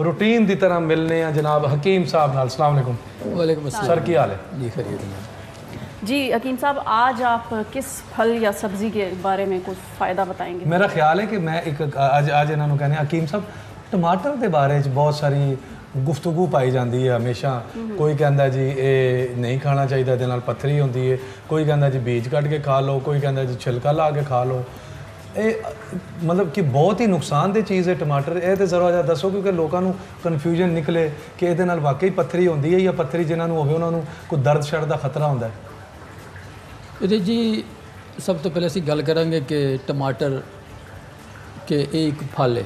Routine की तरह मिलने हैं जनाब हकीम साहब नाल। अस्सलाम वालेकुम। वालेकुम अस्सलाम सर की हाल है? जी खैरियत। जी हकीम साहब, आज आप किस फल या सब्ज़ी के बारे में कुछ फ़ायदा बताएंगे? मेरा ख्याल है कि मैं एक आज इन्होंने कहने हकीम साहब टमाटर के बारे बहुत सारी गुफ्तगू पाई जाती है हमेशा। कोई कहता जी ये नहीं खाना चाहिए, ਇਹਦੇ ਨਾਲ पत्थरी होती है, कोई कहता जी बीज कट के खा लो, कोई कहता जी छिलका ला के खा लो। ये मतलब कि बहुत ही नुकसानदेह चीज़ है टमाटर। ये तो ज़रा जिहा दसो क्योंकि लोगों को कन्फ्यूजन निकले कि ये वाकई पत्थरी होती है या पत्थरी जिन्होंने होवे उन्होंने कोई दर्द शर्द का खतरा होता है। ਇਹਦੇ जी सब तो पहले ਅਸੀਂ ਗੱਲ ਕਰਾਂਗੇ कि टमाटर के एक फल है।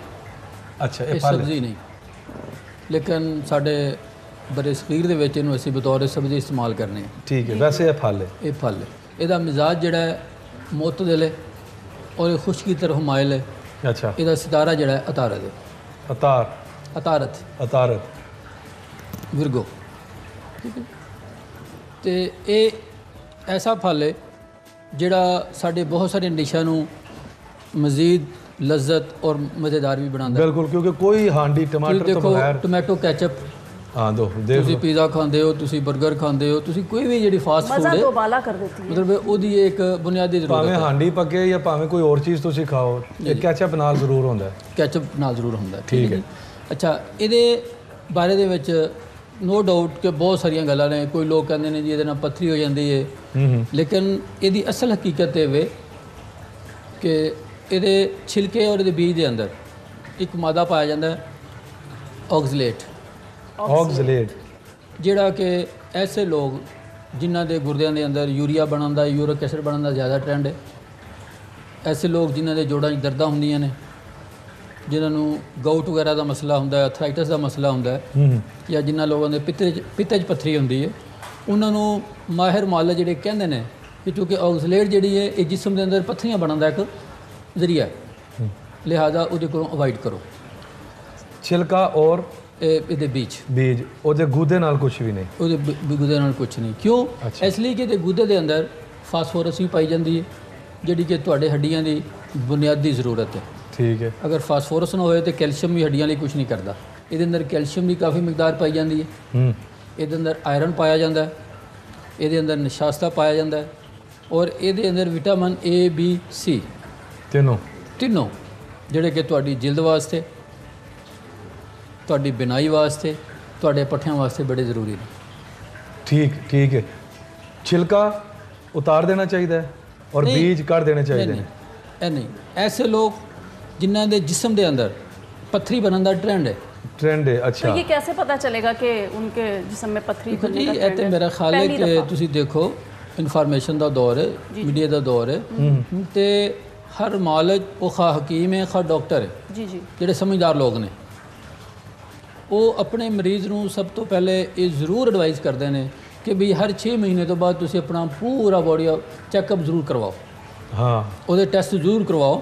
अच्छा, ये सब्जी नहीं, लेकिन साढ़े बड़े सगीर दे विच इहनूं असीं बतौर सब्जी इस्तेमाल करने हैं। ठीक है, वैसे ये फल है। ये फल है, ਇਹਦਾ मिजाज जिहड़ा है मुतदिल है और ये खुश की तरफ माइल है। अच्छा, ਇਹਦਾ सितारा जिहड़ा है अतारत है। अतारत विरगो, ठीक है। तो ये ऐसा फल है जिहड़ा साडे बहुत सारे डिशां नूं मज़ीद लज्जत और मज़ेदार भी बनाता है। बिल्कुल, क्योंकि कोई हांडी टमाटर तो बगैर टोमैटो कैचअप, हाँ दो तुसीं पिज़्ज़ा खांदे हो, तुसीं बर्गर खांदे हो, तुसीं कोई भी जिहड़ी फास्ट फूड है दोबाला कर देती है। मतलब ਉਹਦੀ एक बुनियादी ज़रूरत भावें है। हांडी पके या भावें कोई और चीज़ तुसीं खाओ, एक कैचअप नाल जरूर होंदा है। कैचअप नाल जरूर होंदा है, ठीक है। अच्छा, ਇਹਦੇ ਬਾਰੇ ਦੇ ਵਿੱਚ नो डाउट कि बहुत सारिया गल्लां ने। कोई लोग कहते हैं जी ये पत्थरी हो जाती है, लेकिन ये असल हकीकत ये वे कि ये छिलके और ये बीज के अंदर एक मादा पाया जाता है ऑक्सलेट, जिहड़ा कि ऐसे लोग जिन्हां दे गुरदियां दे अंदर यूरिया बनन दा, यूरिक एसिड बनन दा ज़्यादा ट्रेंड है। ऐसे लोग जिन्हां दे जोड़ां 'च दर्दां हुंदियां ने, जिन्होंने गाउट वगैरह का मसला होंदा है, अर्थराइटिस का मसला होंदा है, या जिन्होंने लोगों के पित्ते पत्थरी होंदी है, उन्होंने माहिर मालज जिहड़े कहंदे ने कि चूँकि ऑक्सलेट जिहड़ी है ये जिस्म के अंदर पत्थरियां बनन दा एक जरिया है, लिहाजा उहदे कोलों अवॉइड करो। छिलका और ये बीज ਉਹਦੇ ਗੁੱਦੇ ਨਾਲ कुछ भी नहीं, ਉਹਦੇ ਗੁੱਦੇ ਨਾਲ कुछ नहीं। क्यों? इसलिए कि ਇਹਦੇ ਗੁੱਦੇ ਦੇ अंदर फास्फोरस भी पाई जाती है, जिहड़ी कि तुहाडे हड्डियां की बुनियादी ज़रूरत है। ठीक है। अगर फास्फोरस ना होए तो कैल्शियम भी हड्डियां लिए कुछ नहीं करता। ये अंदर कैल्शियम की काफ़ी मकदार पाई जाती है, ये अंदर आयरन पाया जाता है, ये अंदर निशास्ता पाया जाता है, और ये अंदर विटामिन ए बी सी तीनों जिहड़े कि तुहाडी जिल्द वास्ते, तुहाडी बिनाई वास्ते, तुहाडे पट्ठियां वास्ते बड़े ज़रूरी ने। ठीक है। छिलका उतार देना चाहिए है और बीज काट देने चाहिए। नहीं, ऐसे लोग जिन्हों के जिस्म के अंदर पत्थरी बनने का ट्रेंड है। अच्छा, तो ये कैसे पता चलेगा कि उनके जिस्म में पत्थरी बनने का ट्रेंड है? मेरा ख्याल है कि तुसी देखो इन्फॉर्मेशन का दौर है, मीडिया का दौर है, तो हर मालज वो खा हकीम है, खा डॉक्टर है, जिहड़े समझदार लोग ने, वो अपने मरीज़ नूं सब तो पहले ये जरूर एडवाइस करते हैं कि भी हर 6 महीने तो बाद तुसी अपना पूरा बॉडी चैकअप जरूर करवाओ। हाँ, वो टेस्ट जरूर करवाओ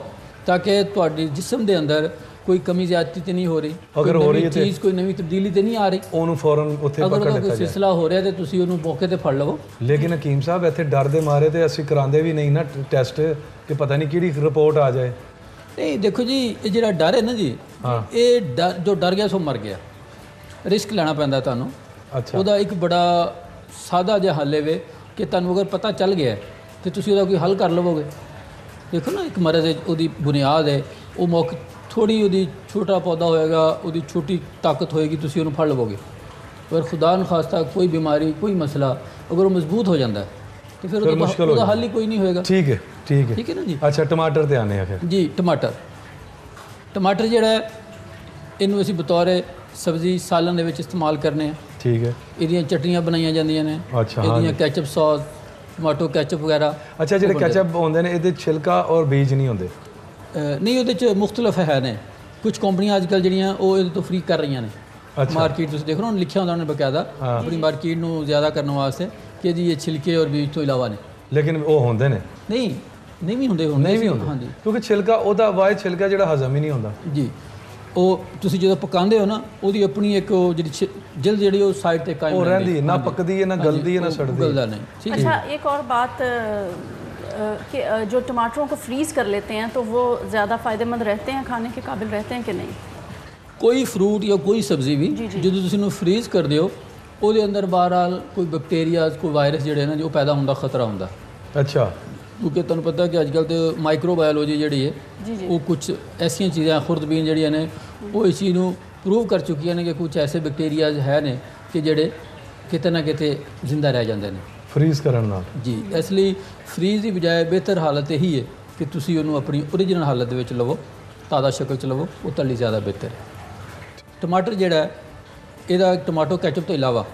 ताकि तुहाडी जिस्म के अंदर कोई कमी ज्यादती तो नहीं हो रही, अगर हो रही चीज़ कोई नवी तब्दीली तो नहीं आ रही, उन्होंने फौरन उत्थे पकड़ लेता कोई सिलसिला हो रहा है तो तुसी उन्होंने मौके ते फड़ लवो। लेकिन हकीम साहब इत्थे डर दे मारे तो असीं करांदे भी नहीं ना टेस्ट कि पता नहीं किहड़ी रिपोर्ट आ जाए। नहीं देखो जी, ये जिहड़ा डर है ना जी, ये डर जो डर गया सो मर गया। रिस्क लेना पैंदा तुहानूं। अच्छा, ਉਹਦਾ एक बड़ा सादा जिहा हल है कि तुहानूं अगर पता चल गया तो तुसी ਉਹਦਾ कोई हल कर लवोगे। देखो ना, एक मरज़ है, वो बुनियाद है, वो मौके थोड़ी वो छोटा पौधा होएगा, वो छोटी ताकत होएगी, तुसी उन्होंने फड़ लवोगे। पर खुदा न खास्ता कोई बीमारी, कोई मसला अगर वो मजबूत हो जाता है तो फिर उसका हल ही कोई नहीं होएगा। ठीक है ना जी। अच्छा, टमाटर ते आने हैं जी। टमाटर जिहड़ा है इनू असीं बतौर सब्जी सालन दे विच इस्तेमाल करने हैं। ठीक है। इहदियां चटनियां बनाईयां जांदियां ने। अच्छा, इहदियां कैचअप सॉस, टमाटो कैचअप वगैरह। अच्छा, जो कैचअप होंदे ने इहदे छिलका और बीज नहीं होंदे? नहीं, उहदे च मुख्तलिफ है ने। कुछ कंपनियां अजकल जिहड़ियां वो इहदे तो फ्री कर रही ने। अच्छा। मार्केट तुसीं देख रहे हो, लिखिया होंदा उन्होंने बकायदा अपनी मार्केट नूं ज़्यादा करने वास्ते कि जी ये छिलके और बीज तो इलावा ने। लेकिन वो होंदे ने? नहीं भी होंदे। हाँ जी, क्योंकि छिलका ओहदा वाह छिलका जिहड़ा हजम ही नहीं होंदा जी। वो तुसीं जो पकांदे हो ना, उसकी अपनी एक जिल्द जिहड़ी वो साइड ते कायम रहंदी है, ना पकदी है, ना गलदी है, ना सड़दी है। गलदा नहीं। अच्छा, एक और बात कि जो टमाटरों को फ्रीज़ कर लेते हैं तो वो ज़्यादा फ़ायदेमंद रहते हैं, खाने के काबिल रहते हैं कि नहीं? ਕੋਈ ਫਰੂਟ ਜਾਂ ਕੋਈ ਸਬਜ਼ੀ ਵੀ ਜਦੋਂ ਤੁਸੀਂ ਇਹਨੂੰ ਫਰੀਜ਼ ਕਰਦੇ ਹੋ ਉਹਦੇ ਅੰਦਰ ਬਹਰਾਲ ਕੋਈ ਬੈਕਟੀਰੀਆ ਕੋਈ ਵਾਇਰਸ ਜਿਹੜੇ ਨੇ ਜੋ ਪੈਦਾ ਹੋਣ ਦਾ ਖਤਰਾ ਹੁੰਦਾ। ਅੱਛਾ। ਕਿਉਂਕਿ ਤੁਹਾਨੂੰ ਪਤਾ ਕਿ ਅੱਜ ਕੱਲ੍ਹ ਤੇ ਮਾਈਕਰੋਬਾਇਓਲੋਜੀ ਜਿਹੜੀ ਹੈ ਉਹ ਕੁਝ ਐਸੀਆਂ ਚੀਜ਼ਾਂ ਖੁਰਦਬੀਨ ਜਿਹੜੀਆਂ ਨੇ ਉਹ ਇਸ ਚੀਜ਼ ਨੂੰ ਪ੍ਰੂਵ ਕਰ ਚੁੱਕੀਆਂ ਨੇ ਕਿ ਕੁਝ ਐਸੇ ਬੈਕਟੀਰੀਆਜ਼ ਹੈ ਨੇ ਕਿ ਜਿਹੜੇ ਕਿਤੇ ਨਾ ਕਿਤੇ ਜ਼ਿੰਦਾ ਰਹਿ ਜਾਂਦੇ ਨੇ ਫਰੀਜ਼ ਕਰਨ ਨਾਲ। ਜੀ, ਇਸ ਲਈ ਫਰੀਜ਼ ਦੀ ਬਜਾਏ ਬਿਹਤਰ ਹਾਲਤ ਇਹੀ ਹੈ ਕਿ ਤੁਸੀਂ ਉਹਨੂੰ ਆਪਣੀ ਓਰੀਜਨਲ ਹਾਲਤ ਦੇ ਵਿੱਚ ਲਵੋ, ਤਾਜ਼ਾ ਸ਼ਕਲ 'ਚ ਲਵੋ, ਉਹ ਤੁਹਾਡੇ ਲਈ ਜ਼ਿਆਦਾ ਬਿਹਤਰ ਹੈ। ਟਮਾਟਰ ਜਿਹੜਾ ਇਹਦਾ ਟਮਾਟੋ ਕੈਚਅਪ ਤੋਂ ਇਲਾਵਾ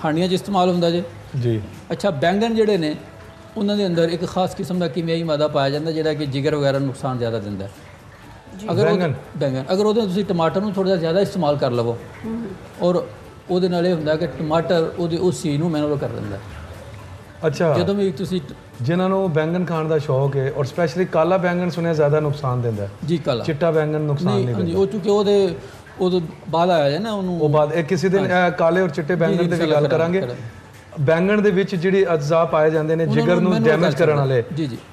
ਹਾਣੀਆਂ 'ਚ ਇਸਤੇਮਾਲ ਹੁੰਦਾ ਜੀ। ਅੱਛਾ, ਬੈਂਗਣ ਜਿਹੜੇ ਨੇ ਉਹਨਾਂ ਦੇ ਅੰਦਰ ਇੱਕ ਖਾਸ ਕਿਸਮ ਦਾ ਕੀਮਿਆਈ ਮਾਦਾ ਪਾਇਆ ਜਾਂਦਾ ਜਿਹੜਾ ਕਿ ਜਿਗਰ ਵਗੈਰਾ ਨੂੰ ਨੁਕਸਾਨ ਜ਼ਿਆਦਾ ਦਿੰਦਾ ਹੈ। ਅਗਰ ਉਹਦੇ ਤੁਸੀਂ ਟਮਾਟਰ ਨੂੰ ਥੋੜ੍ਹਾ ਜਿਹਾ ਜ਼ਿਆਦਾ ਇਸਤੇਮਾਲ ਕਰ ਲਵੋ ਔਰ ਉਹਦੇ ਨਾਲ ਇਹ ਹੁੰਦਾ ਕਿ ਟਮਾਟਰ ਉਹਦੇ ਉਸ ਚੀਜ਼ ਨੂੰ ਮੈਨੂਅਲ ਕਰ ਦਿੰਦਾ। ਅੱਛਾ, ਜਦੋਂ ਵੀ ਤੁਸੀਂ ਜਿਨ੍ਹਾਂ ਨੂੰ ਬੈਂਗਣ ਖਾਣ ਦਾ ਸ਼ੌਕ ਹੈ ਔਰ ਸਪੈਸ਼ਲੀ ਕਾਲਾ ਬੈਂਗਣ ਸੁਣਿਆ ਜ਼ਿਆਦਾ ਨੁਕਸਾਨ ਦਿੰਦਾ ਜੀ। ਕਾਲਾ, ਚਿੱਟਾ ਬੈਂਗਣ ਨੁਕਸਾਨ ਨਹੀਂ ਦਿੰਦਾ। ਉਹ ਚੂੰਕਿ ਉਹਦੇ ਬਾਅਦ ਆਇਆ ਹੈ ਨਾ ਉਹਨੂੰ, ਉਹ ਬਾਅਦ ਕਿਸੇ ਦਿਨ ਕਾਲੇ ਔਰ ਚਿੱਟੇ ਬੈਂਗਣ ਦੀ ਵੀ ਗੱਲ ਕਰਾਂਗੇ। ਬੈਂਗਣ ਦੇ ਵਿੱਚ ਜਿਹੜੀ ਅਜਜ਼ਾ ਪਾਏ ਜਾਂਦੇ ਨੇ ਜਿਗਰ ਨੂੰ ਡੈਮੇਜ ਕਰਨ ਵਾਲੇ,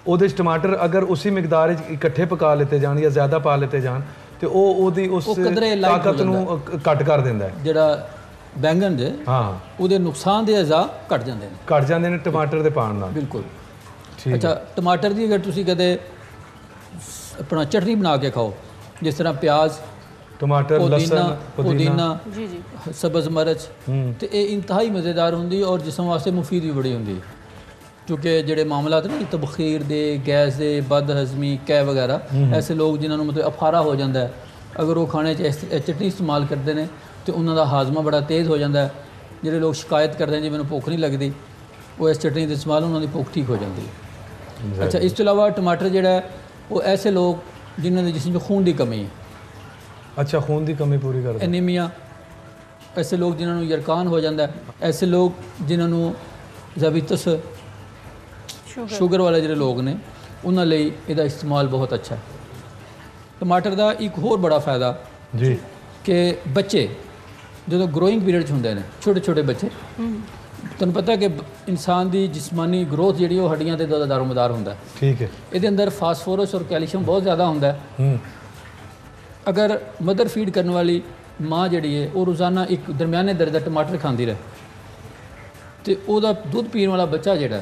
ਉਹਦੇ 'ਚ ਟਮਾਟਰ ਅਗਰ ਉਸੇ ਮਿਕਦਾਰ 'ਚ ਇਕੱਠੇ ਪਕਾ ਲਿੱਤੇ ਜਾਣ ਜਾਂ ਜ਼ਿਆਦਾ ਪਾ ਲਿੱਤੇ ਜਾਣ ਤੇ ਉਹ ਉਹਦੀ ਉਸ ਤਾਕਤ ਨੂੰ ਘੱਟ ਕਰ ਦਿੰਦਾ। ਜਿਹੜਾ ਬੈਂਗਣ ਦੇ ਉਹਦੇ ਨੁਕਸਾਨ ਦੇ ਅਜਜ਼ਾ ਘਟ ਜਾਂਦੇ ਨੇ ਟਮਾਟਰ ਦੇ ਪਾਣ ਨਾਲ। ਬਿਲਕੁਲ। ਅੱਛਾ, ਟਮਾਟਰ ਦੀ ਅਗਰ ਤੁਸੀਂ ਕਦੇ ਆਪਣਾ ਚਟਨੀ ਬਣਾ ਕੇ ਖਾਓ, ਜਿਸ ਤਰ੍ਹਾਂ ਪਿਆਜ਼, ਟਮਾਟਰ, ਲਸਣ, ਪੁਦੀਨਾ, ਸਬਜ਼ ਮਿਰਚ, ਤੇ ਇਹ ਇੰਤਹਾਈ ਮਜ਼ੇਦਾਰ ਹੁੰਦੀ ਔਰ ਜਿਸਮ ਵਾਸਤੇ ਮੁਫੀਦ ਵੀ ਬੜੀ ਹੁੰਦੀ। ਕਿਉਂਕਿ ਜਿਹੜੇ ਮਾਮਲਾਤ ਨੇ ਤਬਖੀਰ ਦੇ, ਗੈਸ ਦੇ, ਬਦ ਹਜ਼ਮੀ, ਕੈ ਵਗੈਰਾ, ਐਸੇ ਲੋਕ ਜਿਨ੍ਹਾਂ ਨੂੰ ਮਤਲਬ ਅਫਾਰਾ ਹੋ ਜਾਂਦਾ ਹੈ, ਅਗਰ ਉਹ ਖਾਣੇ 'ਚ ਚਟਨੀ ਇਸਤੇਮਾਲ ਕਰਦੇ ਨੇ ਤੇ ਉਹਨਾਂ ਦਾ ਹਾਜ਼ਮਾ ਬੜਾ ਤੇਜ਼ ਹੋ ਜਾਂਦਾ ਹੈ। ਜਿਹੜੇ ਲੋਕ ਸ਼ਿਕਾਇਤ ਕਰਦੇ ਨੇ ਜੀ ਮੈਨੂੰ ਭੁੱਖ ਨਹੀਂ ਲੱਗਦੀ, ਉਹ ਇਸ ਚਟਨੀ ਦੇ ਇਸਤੇਮਾਲ ਉਹਨਾਂ ਦੀ ਭੁੱਖ ਠੀਕ ਹੋ ਜਾਂਦੀ ਹੈ। ਅੱਛਾ, ਇਸ ਤੋਂ ਇਲਾਵਾ ਟਮਾਟਰ ਜਿਹੜਾ ਉਹ ਐਸੇ ਲੋਕ ਜਿਨ੍ਹਾਂ ਦੇ ਜਿਸਮ 'ਚ ਖੂਨ ਦੀ ਕਮੀ ਹੈ। ਅੱਛਾ, ਖੂਨ ਦੀ ਕਮੀ ਪੂਰੀ ਕਰਦਾ। ਐਨੀਮੀਆ, ਐਸੇ ਲੋਕ ਜਿਨ੍ਹਾਂ ਨੂੰ ਯਰਕਾਨ ਹੋ ਜਾਂਦਾ, ਐਸੇ ਲੋਕ ਜਿਨ੍ਹਾਂ ਨੂੰ ਜ਼ਾਬੀਤਸ, ਸ਼ੂਗਰ ਵਾਲੇ ਜਿਹੜੇ ਲੋਕ ਨੇ, ਉਹਨਾਂ ਲਈ ਇਹਦਾ ਇਸਤੇਮਾਲ ਬਹੁਤ ਅੱਛਾ ਹੈ। ਟਮਾਟਰ ਦਾ ਇੱਕ ਹੋਰ ਬੜਾ ਫਾਇਦਾ ਜੀ ਕਿ ਬੱਚੇ ਜਦੋਂ ਗਰੋਇੰਗ ਪੀਰੀਅਡ 'ਚ ਹੁੰਦੇ ਨੇ, ਛੋਟੇ ਛੋਟੇ ਬੱਚੇ, ਤੁਹਾਨੂੰ ਪਤਾ ਕਿ ਇਨਸਾਨ ਦੀ ਜਿਸਮਾਨੀ ਗਰੋਥ ਜਿਹੜੀ ਉਹ ਹੱਡੀਆਂ 'ਤੇ ਦਾਰੋਮਦਾਰ ਹੁੰਦਾ। ਠੀਕ ਹੈ। ਇਹਦੇ ਅੰਦਰ ਫਾਸਫੋਰਸ ਔਰ ਕੈਲਸ਼ੀਅਮ ਬਹੁਤ ਜ਼ਿਆਦਾ ਹੁੰਦਾ ਹੈ। ਅਗਰ ਮਦਰ ਫੀਡ ਕਰਨ ਵਾਲੀ ਮਾਂ ਜਿਹੜੀ ਹੈ ਉਹ ਰੋਜ਼ਾਨਾ ਇੱਕ ਦਰਮਿਆਨੇ ਦਰਜੇ ਦਾ ਟਮਾਟਰ ਖਾਂਦੀ ਰਹੇ ਤੇ ਉਹਦਾ ਦੁੱਧ ਪੀਣ ਵਾਲਾ ਬੱਚਾ ਜਿਹੜਾ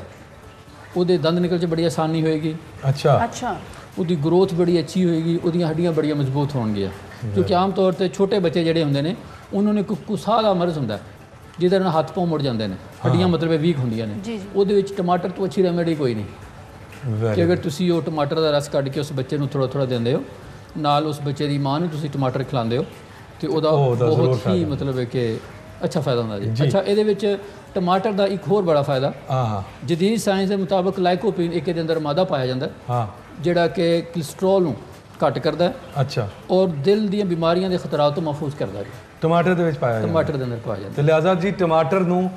ਉਹਦੇ ਦੰਦ ਨਿਕਲ 'ਚ ਬੜੀ ਆਸਾਨੀ ਹੋਏਗੀ। ਅੱਛਾ, ਉਹਦੀ ਗਰੋਥ ਬੜੀ ਅੱਛੀ ਹੋਏਗੀ, ਉਹਦੀਆਂ ਹੱਡੀਆਂ ਬੜੀਆਂ ਮਜ਼ਬੂਤ ਹੋਣਗੀਆਂ। ਕਿਉਂਕਿ ਆਮ ਤੌਰ 'ਤੇ ਛੋਟੇ ਬੱਚੇ ਜਿਹੜੇ ਹੁੰਦੇ ਨੇ ਉਹਨਾਂ ਨੂੰ ਕੁਸਾਹ ਦਾ ਮਰਜ਼ ਹੁੰਦਾ ਜਿਹਦੇ ਨਾਲ ਹੱਥ ਪਾँव ਮੁੜ ਜਾਂਦੇ ਨੇ, ਹੱਡੀਆਂ ਮਤਲਬ ਵੀਕ ਹੁੰਦੀਆਂ ਨੇ। ਉਹਦੇ ਵਿੱਚ ਟਮਾਟਰ ਤੋਂ ਅੱਛੀ ਰੈਮੇਡੀ ਕੋਈ ਨਹੀਂ ਕਿ ਅਗਰ ਤੁਸੀਂ ਉਹ ਟਮਾਟਰ ਦਾ ਰਸ ਕੱਢ ਕੇ ਉਸ ਬੱਚੇ ਨੂੰ ਥੋੜ੍ਹਾ ਥੋੜ੍ਹਾ ਦਿੰਦੇ ਹੋ, ਨਾਲ ਉਸ ਬੱਚੇ ਦੀ ਮਾਂ ਨੂੰ ਤੁਸੀਂ ਟਮਾਟਰ ਖਿਲਾਉਂਦੇ ਹੋ ਤੇ ਉਹਦਾ ਬਹੁਤ ਹੀ ਮਤਲਬ ਹੈ ਕਿ ਅੱਛਾ ਫਾਇਦਾ ਹੁੰਦਾ ਜੀ। ਅੱਛਾ, ਇਹਦੇ ਵਿੱਚ ਟਮਾਟਰ ਦਾ ਇੱਕ ਹੋਰ ਬੜਾ ਫਾਇਦਾ, ਜਦੀਦ ਸਾਇੰਸ ਦੇ ਮੁਤਾਬਕ ਲਾਈਕੋਪੀਨ ਇੱਕ ਇਹਦੇ ਅੰਦਰ ਮਾਦਾ ਪਾਇਆ ਜਾਂਦਾ ਜਿਹੜਾ ਕਿ ਕੋਲੇਸਟ੍ਰੋਲ ਨੂੰ ਘੱਟ ਕਰਦਾ ਹੈ। ਅੱਛਾ, ਔਰ ਦਿਲ ਦੀਆਂ ਬਿਮਾਰੀਆਂ ਦੇ ਖਤਰਾਤ ਤੋਂ ਮਹਿਫੂਜ਼ ਕਰਦਾ ਜੀ। ਟਮਾਟਰ ਦੇ ਵਿੱਚ ਪਾਇਆ ਜਾਂਦਾ, ਟਮਾਟਰ ਦੇ ਅੰਦਰ ਪਾਇਆ ਜਾਂਦਾ। ਤੇ ਲਿਹਾਜ਼ਾ ਜੀ ਟਮਾਟਰ ਨੂੰ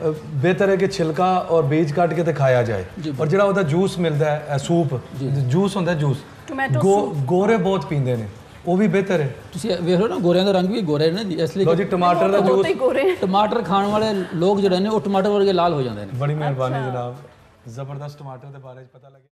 ਬਿਹਤਰ ਹੈ ਕਿ ਛਿਲਕਾ ਔਰ ਬੀਜ ਕੱਢ ਕੇ ਤੇ ਖਾਇਆ ਜਾਏ। ਔਰ ਜਿਹੜਾ ਉਹਦਾ ਜੂਸ ਮਿਲਦਾ ਹੈ, ਸੂਪ ਜੂਸ ਹੁੰਦਾ, ਜੂਸ ਗੋਰੇ ਬਹੁਤ ਪੀਂਦੇ ਨੇ, ਉਹ ਵੀ ਬਿਹਤਰ ਹੈ। ਤੁਸੀਂ ਵੇਖ ਲਓ ਨਾ, ਗੋਰਿਆਂ ਦਾ ਰੰਗ ਵੀ ਗੋਰੇ ਨੇ ਜੀ, ਇਸ ਲਈ ਜੀ ਟਮਾਟਰ ਦਾ ਜੂਸ, ਟਮਾਟਰ ਖਾਣ ਵਾਲੇ ਲੋਕ ਜਿਹੜੇ ਨੇ ਉਹ ਟਮਾਟਰ ਵਰਗੇ ਲਾਲ ਹੋ ਜਾਂਦੇ ਨੇ। ਬੜੀ ਮਿਹਰਬਾਨੀ ਜਨਾਬ, ਜ਼ਬਰਦਸਤ ਟਮਾਟਰ ਦੇ ਬਾਰੇ 'ਚ ਪਤਾ ਲੱਗਿਆ।